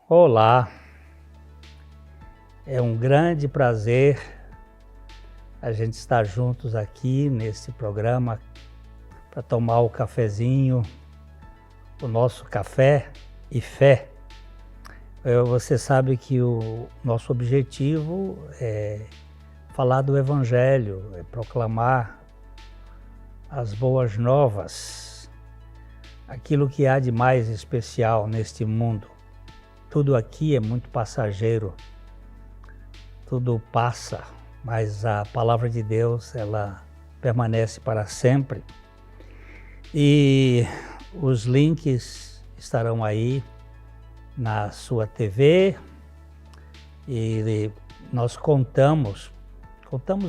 Olá, é um grande prazer a gente estar juntos aqui nesse programa para tomar o cafezinho, o nosso café e fé. Você sabe que o nosso objetivo é falar do Evangelho, é proclamar as boas novas, aquilo que há de mais especial neste mundo. Tudo aqui é muito passageiro, tudo passa, mas a palavra de Deus, ela permanece para sempre. E os links estarão aí na sua TV e nós contamos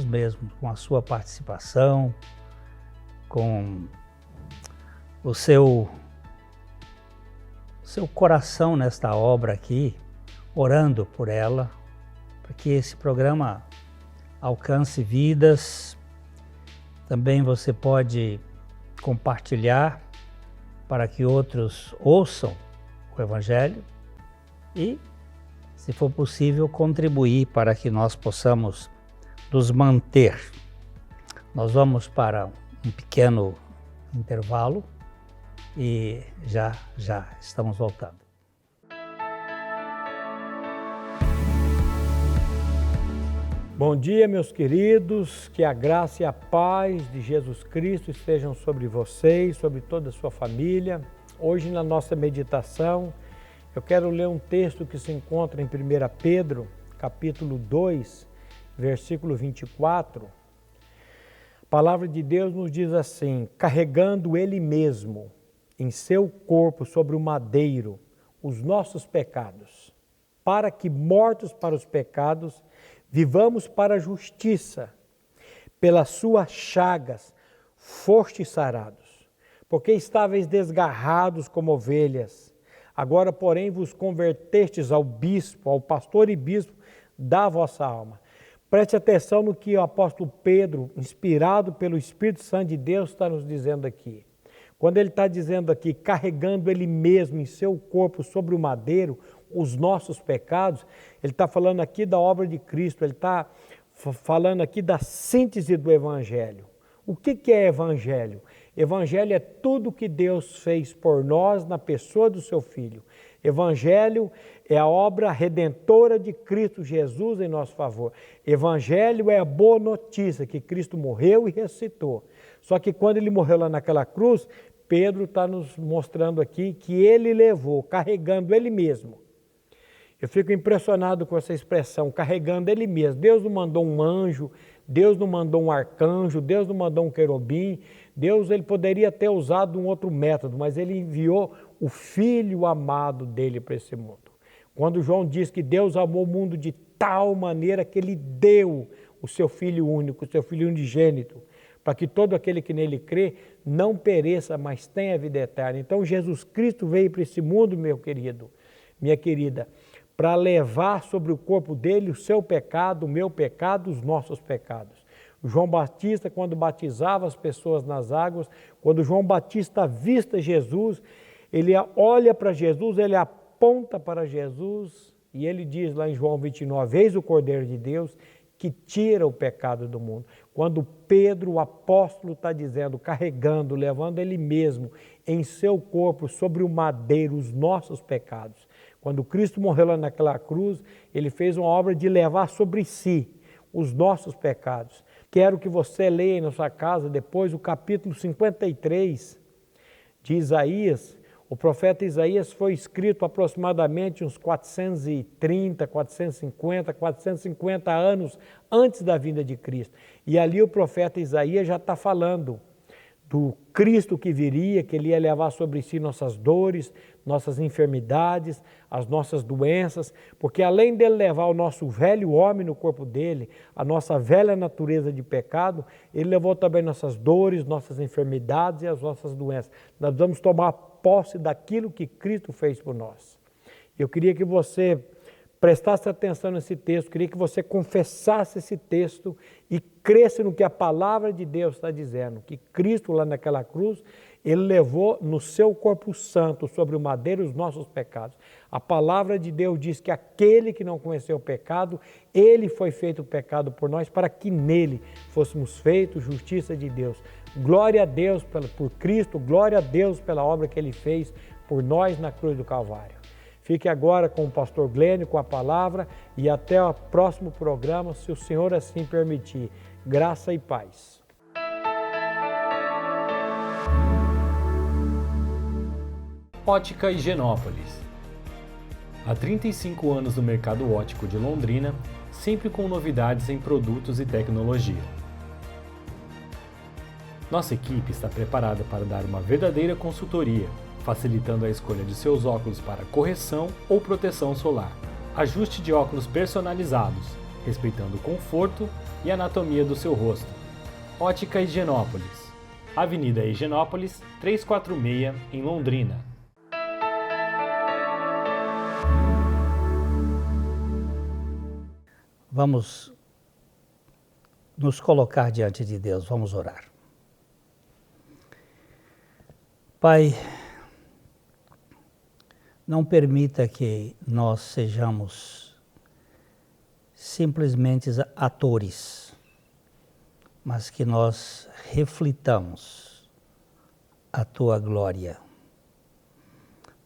mesmo com a sua participação, com o seu coração nesta obra aqui, orando por ela, para que esse programa alcance vidas. Também você pode compartilhar para que outros ouçam o Evangelho e, se for possível, contribuir para que nós possamos nos manter. Nós vamos para um pequeno intervalo e já estamos voltando. Bom dia, meus queridos, que a graça e a paz de Jesus Cristo estejam sobre vocês, sobre toda a sua família. Hoje, na nossa meditação, eu quero ler um texto que se encontra em 1 Pedro, capítulo 2, versículo 24. A palavra de Deus nos diz assim: carregando Ele mesmo em seu corpo sobre o madeiro os nossos pecados, para que, mortos para os pecados, vivamos para a justiça. Pelas suas chagas fostes sarados, porque estáveis desgarrados como ovelhas. Agora, porém, vos convertestes ao bispo, ao pastor e bispo da vossa alma. Preste atenção no que o apóstolo Pedro, inspirado pelo Espírito Santo de Deus, está nos dizendo aqui. Quando ele está dizendo aqui, carregando ele mesmo em seu corpo sobre o madeiro, os nossos pecados, ele está falando aqui da obra de Cristo, ele está falando aqui da síntese do Evangelho. O que é Evangelho? Evangelho é tudo que Deus fez por nós na pessoa do seu Filho. Evangelho é a obra redentora de Cristo Jesus em nosso favor. Evangelho é a boa notícia que Cristo morreu e ressuscitou. Só que quando ele morreu lá naquela cruz, Pedro está nos mostrando aqui que ele levou, carregando ele mesmo. Eu fico impressionado com essa expressão, carregando ele mesmo. Deus não mandou um anjo, Deus não mandou um arcanjo, Deus não mandou um querubim. Deus, ele poderia ter usado um outro método, mas ele enviou o Filho amado dele para esse mundo. Quando João diz que Deus amou o mundo de tal maneira que ele deu o seu Filho único, o seu Filho unigênito, para que todo aquele que nele crê não pereça, mas tenha vida eterna. Então Jesus Cristo veio para esse mundo, meu querido, minha querida, para levar sobre o corpo dele o seu pecado, o meu pecado, os nossos pecados. João Batista, quando batizava as pessoas nas águas, quando João Batista avista Jesus, ele olha para Jesus, ele aponta para Jesus e ele diz lá em João 29, eis o Cordeiro de Deus que tira o pecado do mundo. Quando Pedro, o apóstolo, está dizendo, carregando, levando ele mesmo em seu corpo sobre o madeiro os nossos pecados. Quando Cristo morreu lá naquela cruz, ele fez uma obra de levar sobre si os nossos pecados. Quero que você leia na sua casa depois o capítulo 53 de Isaías. O profeta Isaías foi escrito aproximadamente uns 430, 450 anos antes da vinda de Cristo. E ali o profeta Isaías já está falando do Cristo que viria, que ele ia levar sobre si nossas dores, nossas enfermidades, as nossas doenças, porque além dele levar o nosso velho homem no corpo dele, a nossa velha natureza de pecado, ele levou também nossas dores, nossas enfermidades e as nossas doenças. Nós vamos tomar posse daquilo que Cristo fez por nós. Eu queria que você prestasse atenção nesse texto, queria que você confessasse esse texto e cresce no que a palavra de Deus está dizendo, que Cristo lá naquela cruz, Ele levou no seu corpo santo sobre o madeiro os nossos pecados. A palavra de Deus diz que aquele que não conheceu o pecado, Ele foi feito pecado por nós para que nele fôssemos feitos justiça de Deus. Glória a Deus por Cristo, glória a Deus pela obra que Ele fez por nós na cruz do Calvário. Fique agora com o pastor Glênio, com a palavra, e até o próximo programa, se o Senhor assim permitir. Graça e paz. Ótica Higienópolis. Há 35 anos no mercado óptico de Londrina, sempre com novidades em produtos e tecnologia. Nossa equipe está preparada para dar uma verdadeira consultoria, facilitando a escolha de seus óculos para correção ou proteção solar. Ajuste de óculos personalizados, respeitando o conforto e anatomia do seu rosto. Ótica Higienópolis. Avenida Higienópolis, 346, em Londrina. Vamos nos colocar diante de Deus, vamos orar. Pai, não permita que nós sejamos simplesmente atores, mas que nós reflitamos a Tua glória.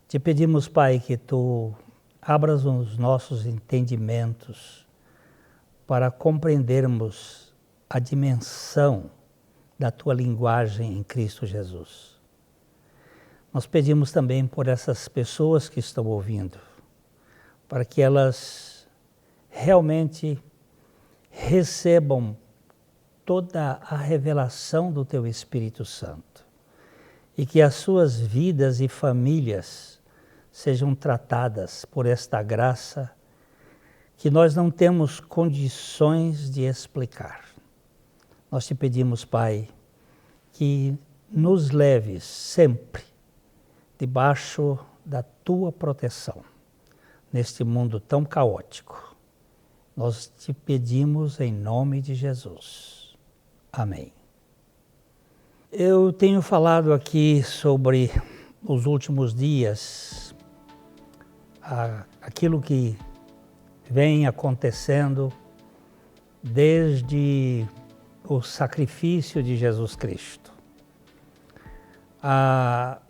Te pedimos, Pai, que Tu abras os nossos entendimentos para compreendermos a dimensão da Tua linguagem em Cristo Jesus. Nós pedimos também por essas pessoas que estão ouvindo, para que elas realmente recebam toda a revelação do Teu Espírito Santo e que as suas vidas e famílias sejam tratadas por esta graça que nós não temos condições de explicar. Nós te pedimos, Pai, que nos leves sempre debaixo da Tua proteção, neste mundo tão caótico. Nós te pedimos em nome de Jesus. Amém. Eu tenho falado aqui sobre os últimos dias, aquilo que vem acontecendo desde o sacrifício de Jesus Cristo. A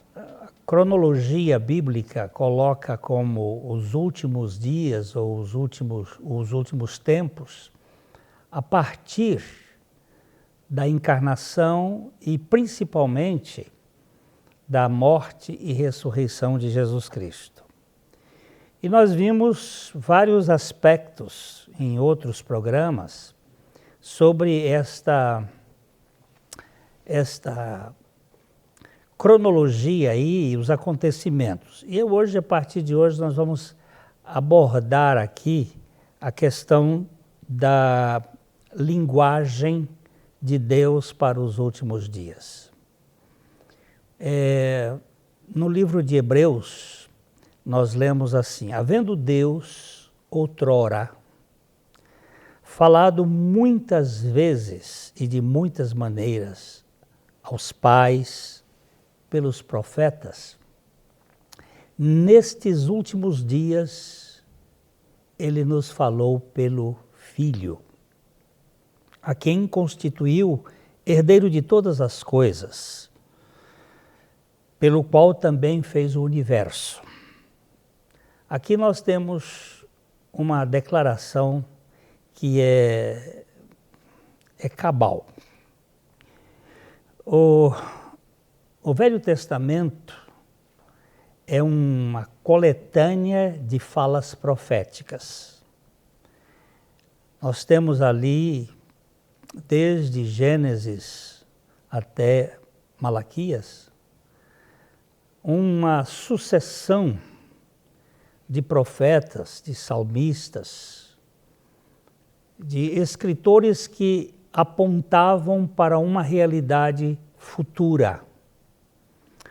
cronologia bíblica coloca como os últimos dias ou os últimos tempos a partir da encarnação e principalmente da morte e ressurreição de Jesus Cristo. E nós vimos vários aspectos em outros programas sobre esta cronologia aí, os acontecimentos. E hoje, a partir de hoje, nós vamos abordar aqui a questão da linguagem de Deus para os últimos dias. No livro de Hebreus, nós lemos assim: havendo Deus, outrora, falado muitas vezes e de muitas maneiras aos pais, pelos profetas, nestes últimos dias, Ele nos falou pelo Filho, a quem constituiu herdeiro de todas as coisas, pelo qual também fez o universo. Aqui nós temos uma declaração que é cabal. O Velho Testamento é uma coletânea de falas proféticas. Nós temos ali, desde Gênesis até Malaquias, uma sucessão de profetas, de salmistas, de escritores que apontavam para uma realidade futura,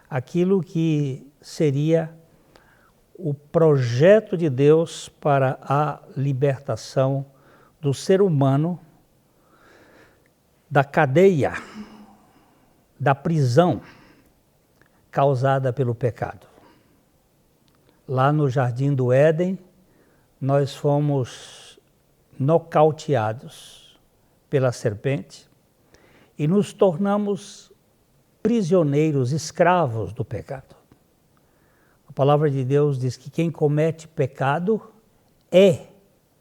aquilo que seria o projeto de Deus para a libertação do ser humano da cadeia, da prisão causada pelo pecado. Lá no Jardim do Éden, nós fomos nocauteados pela serpente e nos tornamos prisioneiros, escravos do pecado. A palavra de Deus diz que quem comete pecado é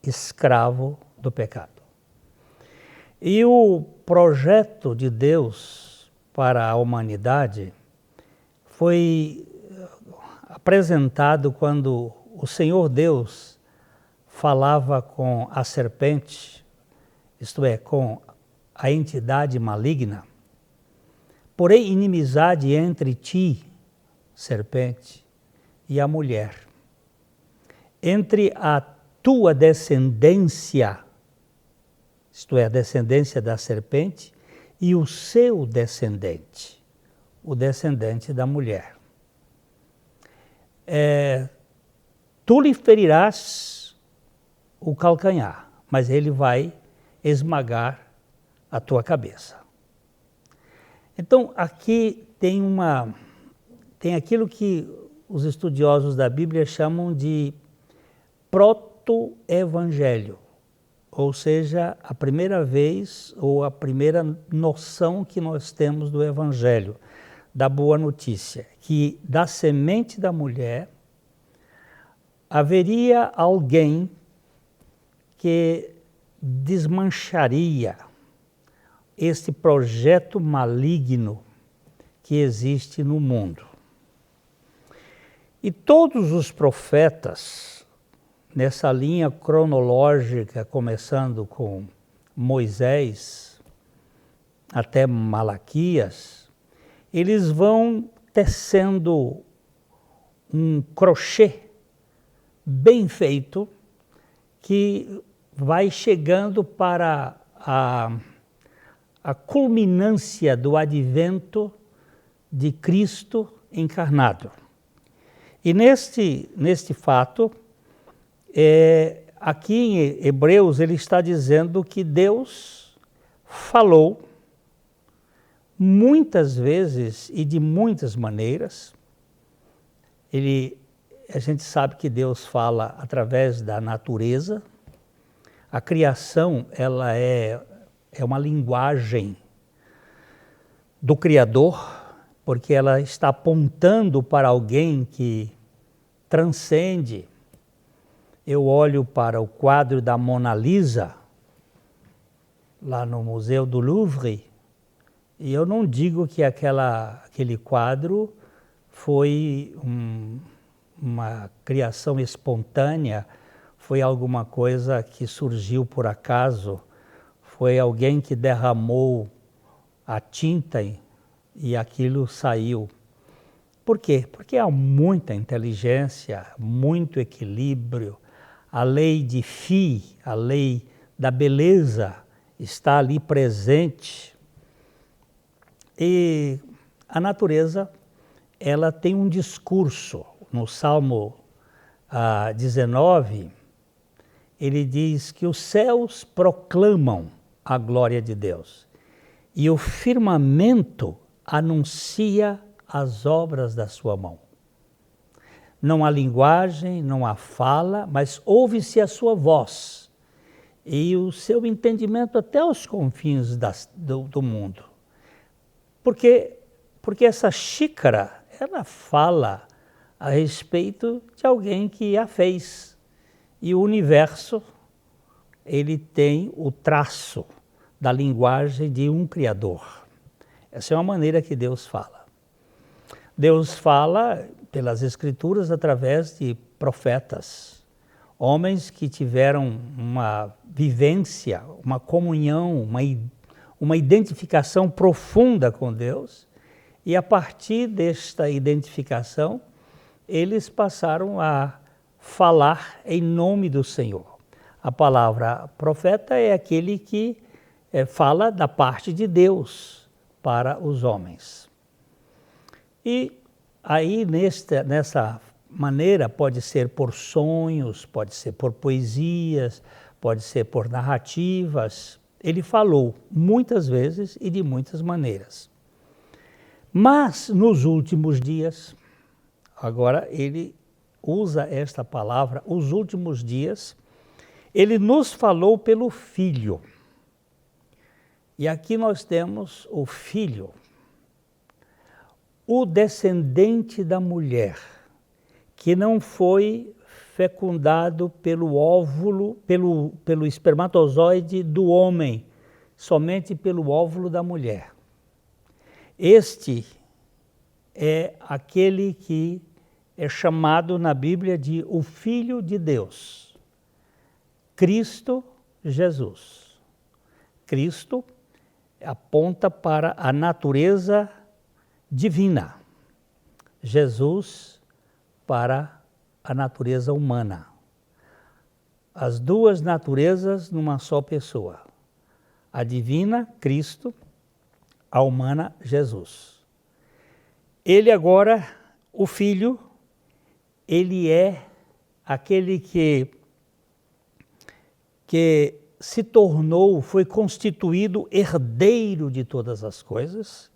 escravo do pecado. E o projeto de Deus para a humanidade foi apresentado quando o Senhor Deus falava com a serpente, isto é, com a entidade maligna. Porém, inimizade entre ti, serpente, e a mulher, entre a tua descendência, isto é, a descendência da serpente, e o seu descendente, o descendente da mulher. Tu lhe ferirás o calcanhar, mas ele vai esmagar a tua cabeça. Então, aqui tem aquilo que os estudiosos da Bíblia chamam de proto-evangelho, ou seja, a primeira vez ou a primeira noção que nós temos do evangelho, da boa notícia, que da semente da mulher haveria alguém que desmancharia este projeto maligno que existe no mundo. E todos os profetas, nessa linha cronológica, começando com Moisés até Malaquias, eles vão tecendo um crochê bem feito que vai chegando para a culminância do advento de Cristo encarnado. E neste fato, aqui em Hebreus ele está dizendo que Deus falou muitas vezes e de muitas maneiras. A gente sabe que Deus fala através da natureza. A criação, ela é uma linguagem do Criador, porque ela está apontando para alguém que transcende. Eu olho para o quadro da Mona Lisa, lá no Museu do Louvre, e eu não digo que aquele quadro foi uma criação espontânea, foi alguma coisa que surgiu por acaso, foi alguém que derramou a tinta e aquilo saiu. Por quê? Porque há muita inteligência, muito equilíbrio, a lei de Phi, a lei da beleza está ali presente. E a natureza, ela tem um discurso. No Salmo 19, ele diz que os céus proclamam a glória de Deus e o firmamento anuncia as obras da sua mão. Não há linguagem, não há fala, mas ouve-se a sua voz e o seu entendimento até os confins do mundo. Porque essa xícara, ela fala a respeito de alguém que a fez. E o universo, ele tem o traço da linguagem de um Criador. Essa é uma maneira que Deus fala. Deus fala pelas Escrituras através de profetas, homens que tiveram uma vivência, uma comunhão, uma identificação profunda com Deus, e a partir desta identificação, eles passaram a falar em nome do Senhor. A palavra profeta é aquele que fala da parte de Deus para os homens. E aí, nessa maneira pode ser por sonhos, pode ser por poesias, pode ser por narrativas. Ele falou muitas vezes e de muitas maneiras. Mas nos últimos dias, agora ele usa esta palavra, os últimos dias, ele nos falou pelo Filho. E aqui nós temos o Filho, o descendente da mulher, que não foi fecundado pelo óvulo, pelo espermatozoide do homem, somente pelo óvulo da mulher. Este é aquele que é chamado na Bíblia de o Filho de Deus, Cristo Jesus. Cristo aponta para a natureza divina, Jesus para a natureza humana. As duas naturezas numa só pessoa. A divina, Cristo, a humana, Jesus. Ele agora, o Filho, ele é aquele que se tornou, foi constituído herdeiro de todas as coisas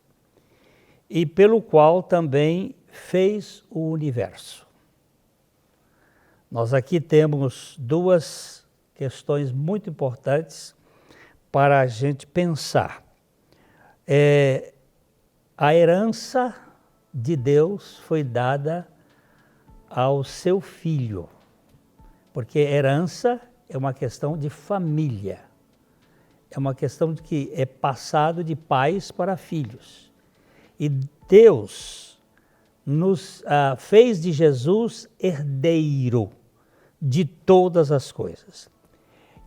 e pelo qual também fez o universo. Nós aqui temos duas questões muito importantes para a gente pensar. A herança de Deus foi dada ao seu Filho, porque herança é uma questão de família, é uma questão de que é passado de pais para filhos. E Deus nos fez de Jesus herdeiro de todas as coisas.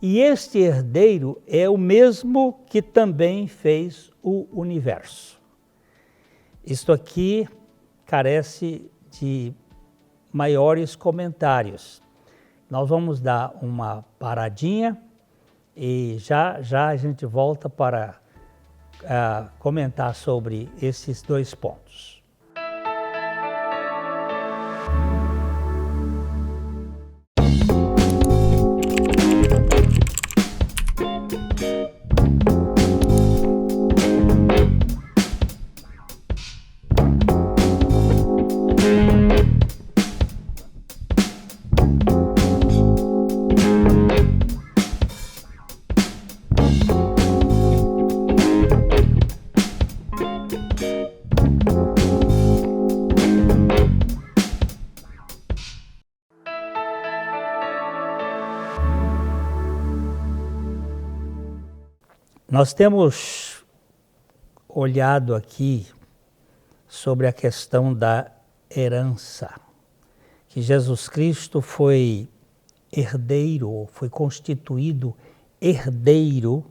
E este herdeiro é o mesmo que também fez o universo. Isto aqui carece de maiores comentários. Nós vamos dar uma paradinha e já a gente volta para comentar sobre esses dois pontos. Nós temos olhado aqui sobre a questão da herança, que Jesus Cristo foi herdeiro, foi constituído herdeiro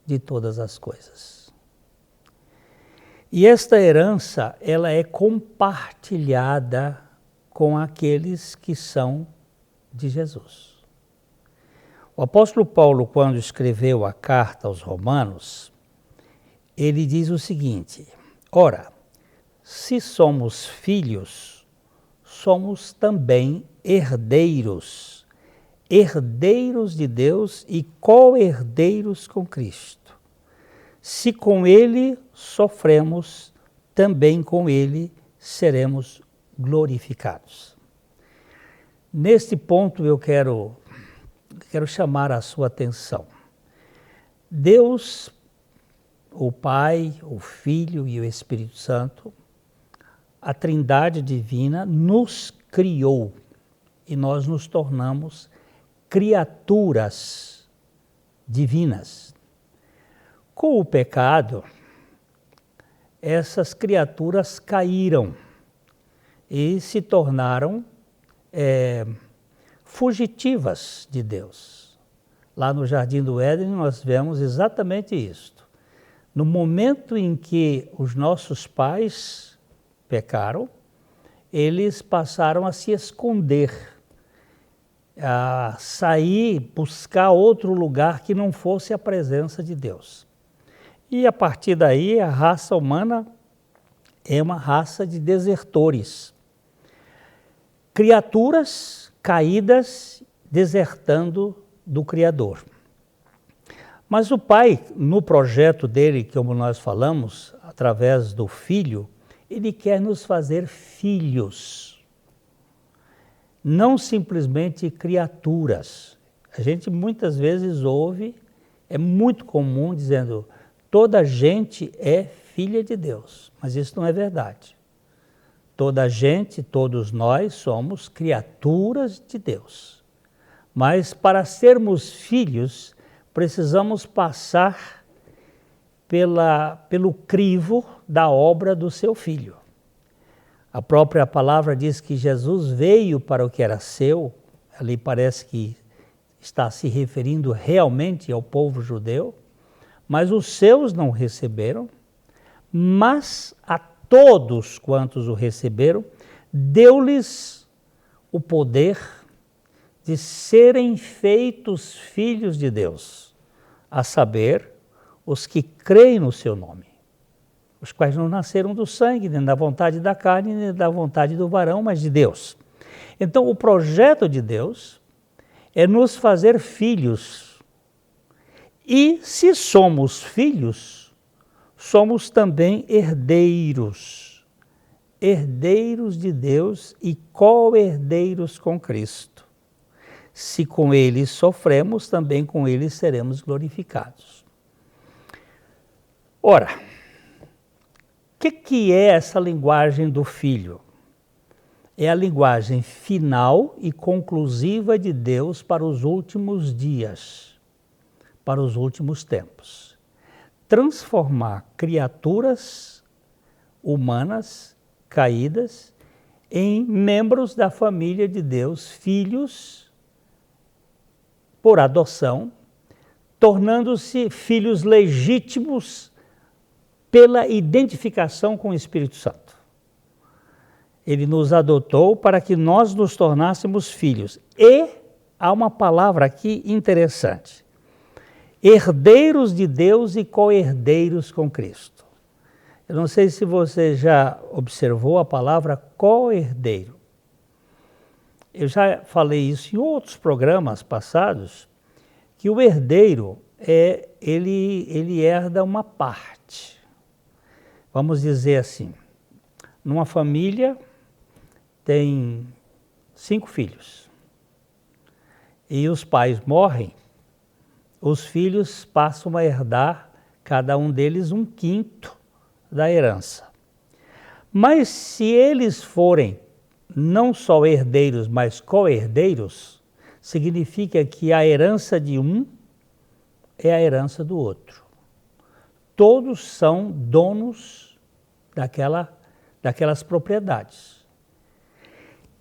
de todas as coisas. E esta herança, ela é compartilhada com aqueles que são de Jesus. O apóstolo Paulo, quando escreveu a carta aos Romanos, ele diz o seguinte: ora, se somos filhos, somos também herdeiros, herdeiros de Deus e co-herdeiros com Cristo. Se com Ele sofremos, também com Ele seremos glorificados. Neste ponto eu quero chamar a sua atenção. Deus, o Pai, o Filho e o Espírito Santo, a Trindade divina, nos criou e nós nos tornamos criaturas divinas. Com o pecado, essas criaturas caíram e se tornaram fugitivas de Deus. Lá no Jardim do Éden nós vemos exatamente isto. No momento em que os nossos pais pecaram, eles passaram a se esconder, a sair, buscar outro lugar que não fosse a presença de Deus. E a partir daí a raça humana é uma raça de desertores. criaturas caídas desertando do Criador. Mas o Pai, no projeto dele, como nós falamos, através do Filho, ele quer nos fazer filhos, não simplesmente criaturas. A gente muitas vezes ouve, é muito comum dizendo, toda gente é filha de Deus, mas isso não é verdade. Toda gente, todos nós somos criaturas de Deus. Mas para sermos filhos, precisamos passar pelo crivo da obra do seu Filho. A própria palavra diz que Jesus veio para o que era seu, ali parece que está se referindo realmente ao povo judeu, mas os seus não receberam, mas a todos quantos o receberam, deu-lhes o poder de serem feitos filhos de Deus, a saber, os que creem no seu nome, os quais não nasceram do sangue, nem da vontade da carne, nem da vontade do varão, mas de Deus. Então, o projeto de Deus é nos fazer filhos. E se somos filhos, somos também herdeiros. Herdeiros de Deus e co-herdeiros com Cristo. Se com ele sofremos, também com ele seremos glorificados. Ora, o que é essa linguagem do Filho? É a linguagem final e conclusiva de Deus para os últimos dias, para os últimos tempos. Transformar criaturas humanas caídas em membros da família de Deus, filhos por adoção, tornando-se filhos legítimos pela identificação com o Espírito Santo. Ele nos adotou para que nós nos tornássemos filhos. E há uma palavra aqui interessante. Herdeiros de Deus e co-herdeiros com Cristo. Eu não sei se você já observou a palavra co-herdeiro. Eu já falei isso em outros programas passados, que o herdeiro, ele herda uma parte. Vamos dizer assim, numa família tem 5 filhos e os pais morrem, os filhos passam a herdar, cada um deles, 1/5 da herança. Mas se eles forem não só herdeiros, mas co-herdeiros, significa que a herança de um é a herança do outro. Todos são donos daquelas propriedades.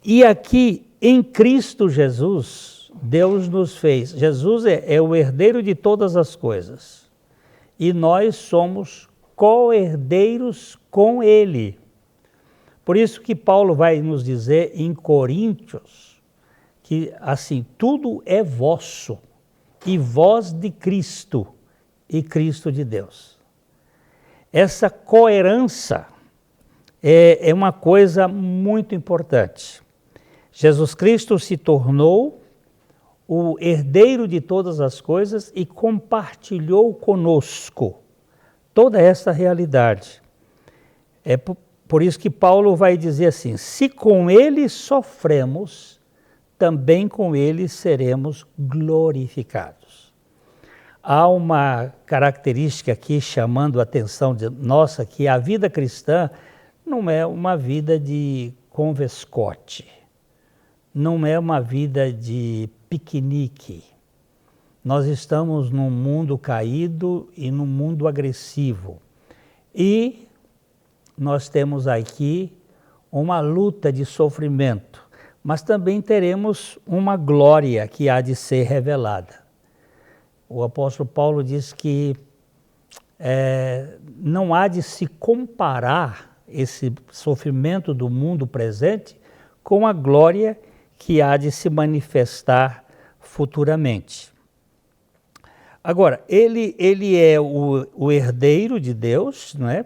E aqui, em Cristo Jesus, Deus nos fez. Jesus é o herdeiro de todas as coisas. E nós somos co-herdeiros com Ele. Por isso que Paulo vai nos dizer em Coríntios, que assim, tudo é vosso, e vós de Cristo, e Cristo de Deus. Essa coerência é uma coisa muito importante. Jesus Cristo se tornou o herdeiro de todas as coisas e compartilhou conosco toda essa realidade. É por isso que Paulo vai dizer assim, se com ele sofremos, também com ele seremos glorificados. Há uma característica aqui chamando a atenção nossa, que a vida cristã não é uma vida de convescote, não é uma vida de piquenique. Nós estamos num mundo caído e num mundo agressivo. E nós temos aqui uma luta de sofrimento, mas também teremos uma glória que há de ser revelada. O apóstolo Paulo diz que não há de se comparar esse sofrimento do mundo presente com a glória que há de se manifestar futuramente. Agora, ele é o herdeiro de Deus, não é?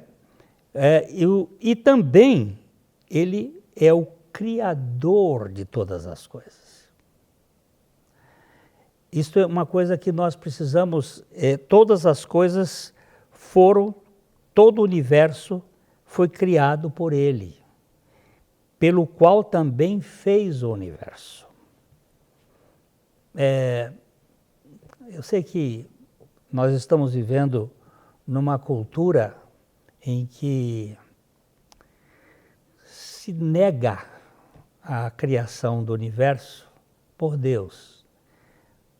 E também ele é o Criador de todas as coisas. Isto é uma coisa que nós precisamos, todas as coisas todo o universo foi criado por Ele, pelo qual também fez o universo. Eu sei que nós estamos vivendo numa cultura em que se nega a criação do universo por Deus.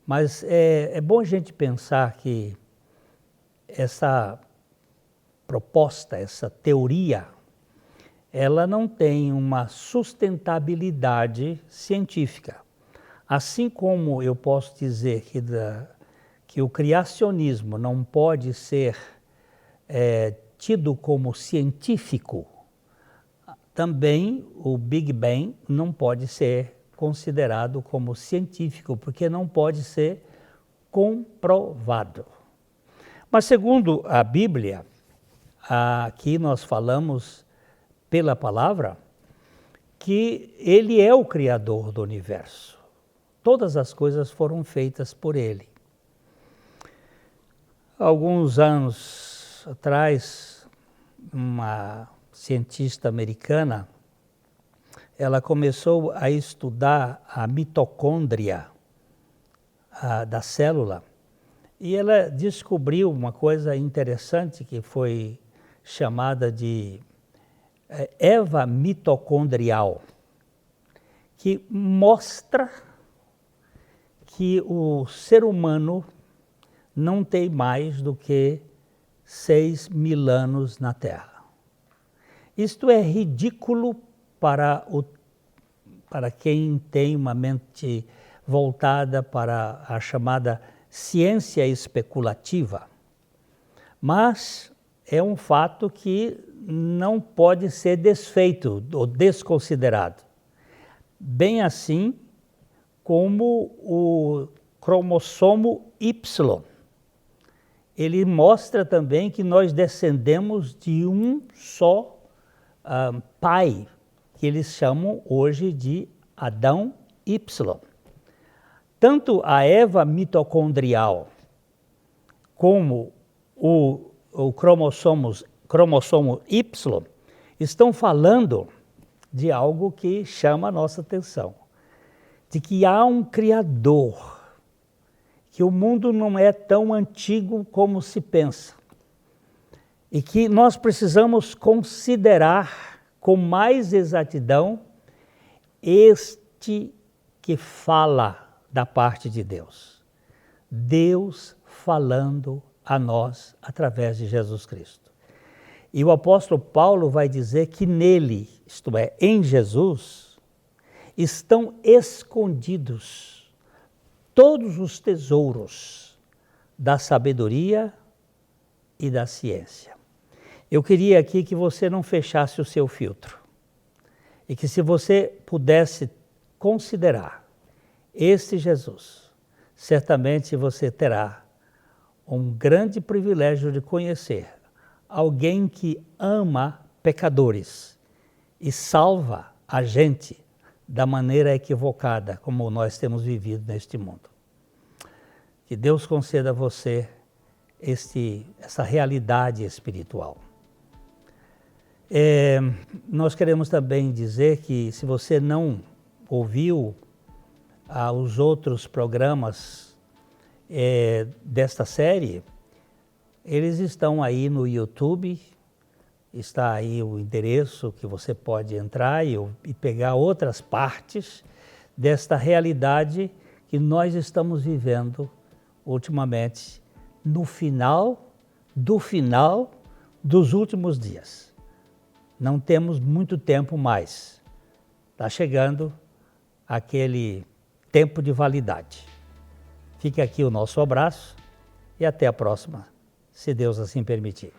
Mas é bom a gente pensar que essa proposta, essa teoria, ela não tem uma sustentabilidade científica. Assim como eu posso dizer que o criacionismo não pode ser tido como científico, também o Big Bang não pode ser considerado como científico, porque não pode ser comprovado. Mas segundo a Bíblia, aqui nós falamos pela palavra, que Ele é o Criador do universo. Todas as coisas foram feitas por Ele. Alguns anos atrás, uma cientista americana, ela começou a estudar a mitocôndria da célula e ela descobriu uma coisa interessante que foi chamada de Eva mitocondrial, que mostra que o ser humano não tem mais do que 6.000 anos na Terra. Isto é ridículo para quem tem uma mente voltada para a chamada ciência especulativa, mas é um fato que não pode ser desfeito ou desconsiderado. Bem assim como o cromossomo Y. Ele mostra também que nós descendemos de um só pai, que eles chamam hoje de Adão Y. Tanto a Eva mitocondrial como o cromossomo Y estão falando de algo que chama a nossa atenção, de que há um Criador, que o mundo não é tão antigo como se pensa, e que nós precisamos considerar com mais exatidão este que fala da parte de Deus. Deus falando a nós através de Jesus Cristo. E o apóstolo Paulo vai dizer que nele, isto é, em Jesus, estão escondidos todos os tesouros da sabedoria e da ciência. Eu queria aqui que você não fechasse o seu filtro e que se você pudesse considerar este Jesus, certamente você terá um grande privilégio de conhecer alguém que ama pecadores e salva a gente da maneira equivocada como nós temos vivido neste mundo. Que Deus conceda a você essa realidade espiritual. Nós queremos também dizer que se você não ouviu os outros programas desta série, eles estão aí no YouTube, está aí o endereço que você pode entrar e pegar outras partes desta realidade que nós estamos vivendo ultimamente no final dos últimos dias. Não temos muito tempo mais. Está chegando aquele tempo de validade. Fica aqui o nosso abraço e até a próxima, se Deus assim permitir.